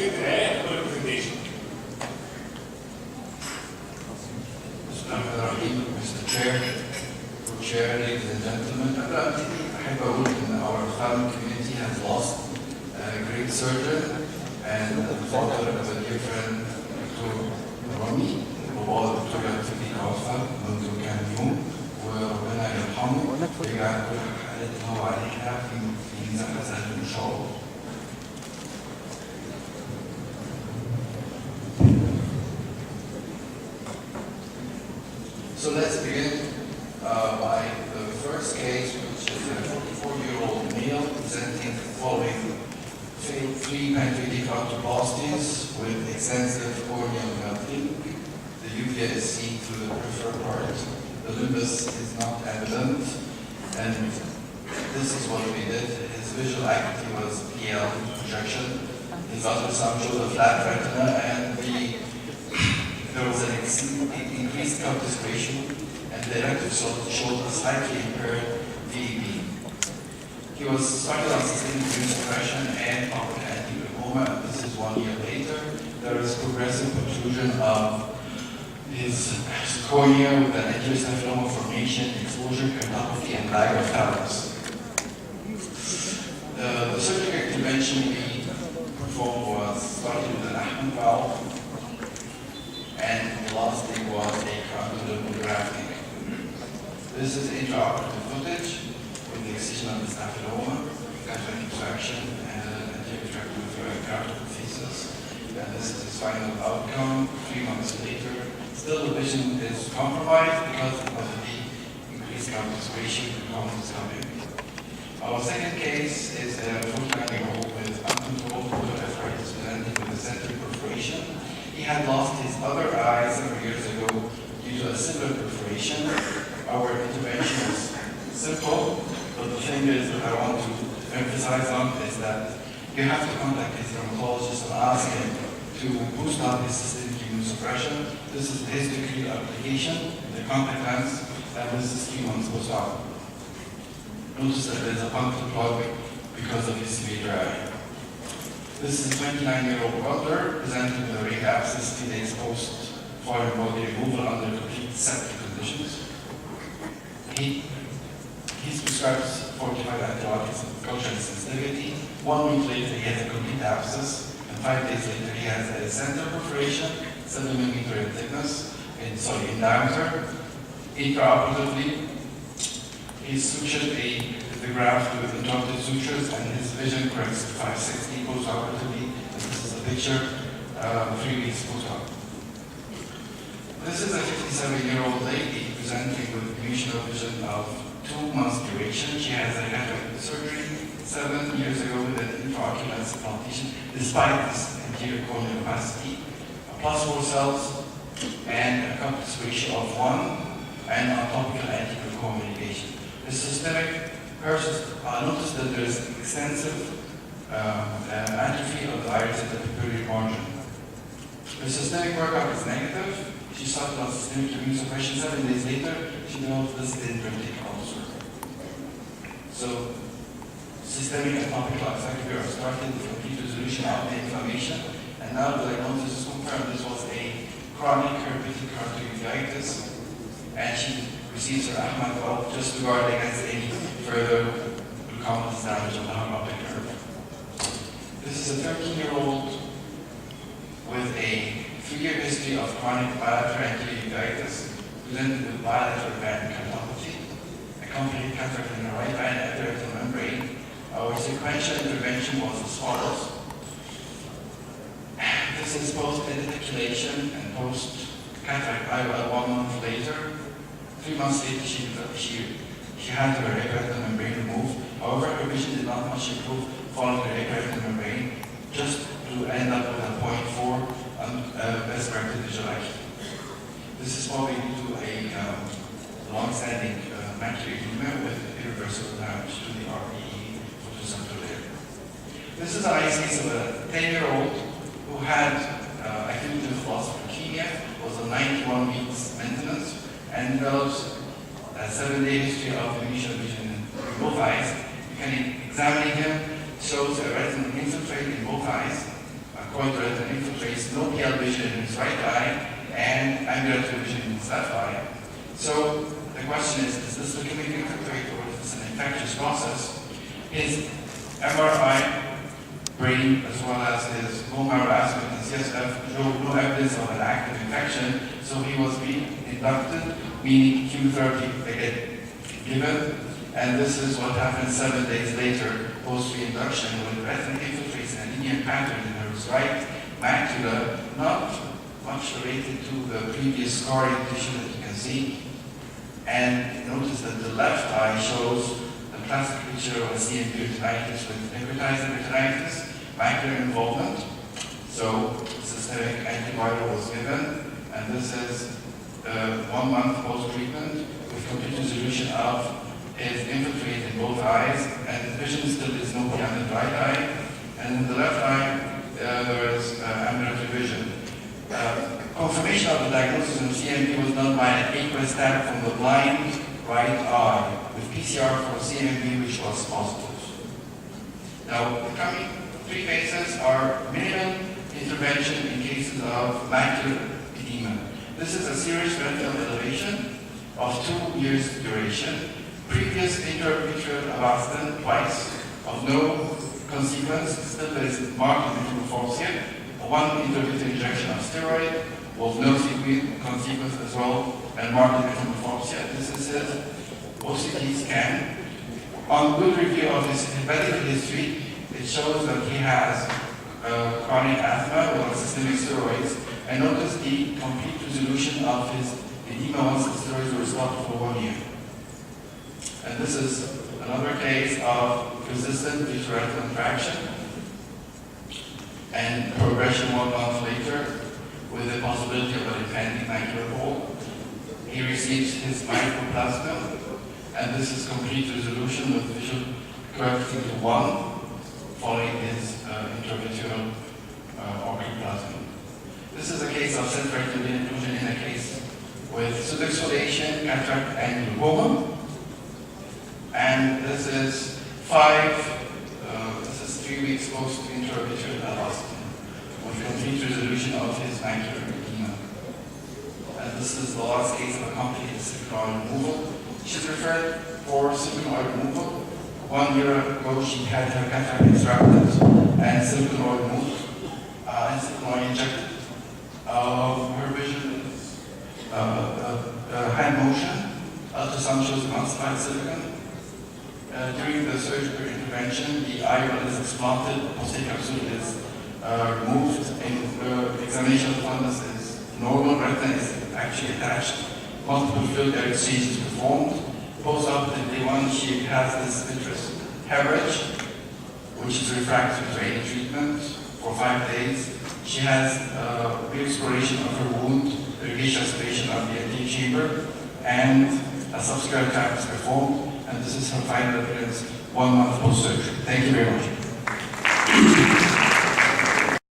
give a recommendation. Mr. Chair, Co-Chair, ladies and gentlemen, أحب أقول إن our farming community has lost a great surgeon and the father of a dear friend, Dr. رامي. وبابا الدكتور يعتبر توفى منذ كام يوم وربنا يرحمه ويجعل كل الحالات اللي هو عليها في زمن سهل إن شاء الله. So let's begin by the first case, which is a 44-year-old male presenting following failed 3 pancreatic arthroplasties with extensive corneal melting. The uvea is seen through the peripheral part. The limbus is not evident, and this is what we did. His visual acuity was PL projection. His ultrasound showed a flat retina, and there was an increased cutis ratio, and the elective showed a slightly impaired VEB. He was started on systemic immune suppression and topical anti-glaucoma. This is 1 year later. There is progressive protrusion of his cornea with an angiocephaloma formation, exposure, keratopathy, and lack of thalamus. The surgical intervention we performed was started with an Hatem valve, and the last thing was a carotid grafting. This is intraoperative footage with the excision of the staphyloma, cataract extraction, and anterior keratoconthesis. And this is his final outcome 3 months later. Still, the vision is compromised because of the increased cutis ratio components coming. Our second case is a 49-year-old with uncontrolled photoarthritis presenting with a central perforation. He had lost his other eye several years ago due to a similar perforation. Our intervention was simple, but the thing is that I want to emphasize on is that you have to contact his dermatologist and ask him to boost up his systemic immune suppression. This is his degree of application, the contact lens, and this is 3 months post-op. Notice that there's a puncture plug because of his severe eye. This is a 29-year-old welder presenting with a rate abscess 2 days post-foreign body removal under complete septic conditions. He's prescribed 45 antibiotics of culture and sensitivity. 1 week later, he has a complete abscess, and 5 days later, he has a center perforation, 7 millimeter in thickness, in diameter. Intraoperatively, he sutured the graft with interrupted sutures, and his vision corrects to 560 post-operatively. This is a picture 3 weeks post-op. This is a 57-year-old lady presenting with diminution of vision of 2 months duration. She has a cataract surgery 7 years ago with an intraocular implantation, despite this anterior corneal opacity, +4 cells, and a cutis ratio of 1, and a topical anti-glaucoma medication. The systemic notice that there is extensive atrophy of the iris at the pupillary margin. The systemic workup is negative. She started on systemic immune suppression 7 days later. She developed this dendritic ulcer. So, systemic and topical activity are started with complete resolution of the inflammation, and now the diagnosis is confirmed. This was a chronic herpetic keratoconthesis, and she receives her Ahmad valve just to guard against any further glaucomatous damage of the hemorrhagic nerve. This is a 13-year-old with a 3-year history of chronic bilateral anterior presented with bilateral band keratopathy, accompanied cataract in the right band epiretinal membrane. Our sequential intervention was as follows. This is post-reticulation and post-cataract IOL 1 month later. 3 months later, she had her epiretinal membrane removed. However, her vision did not much improve following her epiretinal membrane, just to end up with a 0.4 best corrected visual acuity. This is probably due to a long-standing macular edema with irreversible damage to the RPE photoreceptor layer. This is a nice case of a 10-year-old who had acute lymphoblastic leukemia, was on 91 weeks maintenance, and develops a 7-day history of diminution of vision in both eyes. You can examine him, shows a retinal infiltrate in both eyes, a according to retinal infiltrates, no PL vision in his right eye and ambulatory vision in his left eye. So the question is this leukemic infiltrate or is this an infectious process? His MRI, brain, as well as his bone marrow aspect and CSF showed no evidence of an active infection, so he was being inducted, meaning chemotherapy again given, and this is what happened 7 days later, post-reinduction, with retinal infiltrates and anemia pattern in his right macula, not much related to the previous scarring tissue that you can see. And notice that the left eye shows the classic picture of a CMV retinitis with necrotizing retinitis, macular involvement. So systemic antiviral was given, and this is 1 month post-treatment with complete resolution of his infiltrate in both eyes, and his vision still is no beyond the right eye. And in the left eye, there is ambulatory vision. Confirmation of the diagnosis of CMV was done by an aqueous stab from the blind right eye with PCR for CMV, which was positive. Now, the coming 3 cases are minimal intervention in cases of macular edema. This is a serious retinal elevation of 2 years duration. Previous intravitreal Avastin twice of no consequence. Still there is marked metamorphosis. 1 intravitreal injection of steroid of no consequence as well, and marked metamorphosis. This is his OCT scan. On good review of his medical history, it shows that he has chronic asthma with systemic steroids, and notice the complete resolution of his edema once the steroids were stopped for 1 year. And this is another case of persistent vitreoretinal traction and progression 1 month later with the possibility of an impending macular hole. He receives his mycoplasma, and this is complete resolution with visual correcting to 1 following his intravitreal orchidoplasma. This is a case of central inclusion in a case with pseudoexfoliation, cataract, and glaucoma. And this is 3 weeks post-intravitreal Avastin with complete resolution of his macular edema. And this is the last case of a complicated silicone oil removal. She's referred for silicone oil removal. 1 year ago, she had her cataract extracted and silicone oil removed and silicone oil injected. Her vision is hand motion. Ultrasound shows calcified silicone. During the surgical intervention, the IOL is explanted, posterior capsule is removed, and examination of the fundus is normal, retina is actually attached, multiple fluid exchanges performed. Post-operative day 1, she has this vitreous hemorrhage, which is refractory to any treatment for 5 days. She has re-exploration of her wound, irrigation aspiration of the anterior chamber, and a subsequent tap is performed. And this is her final appearance 1 month post-surgery. Thank you very much.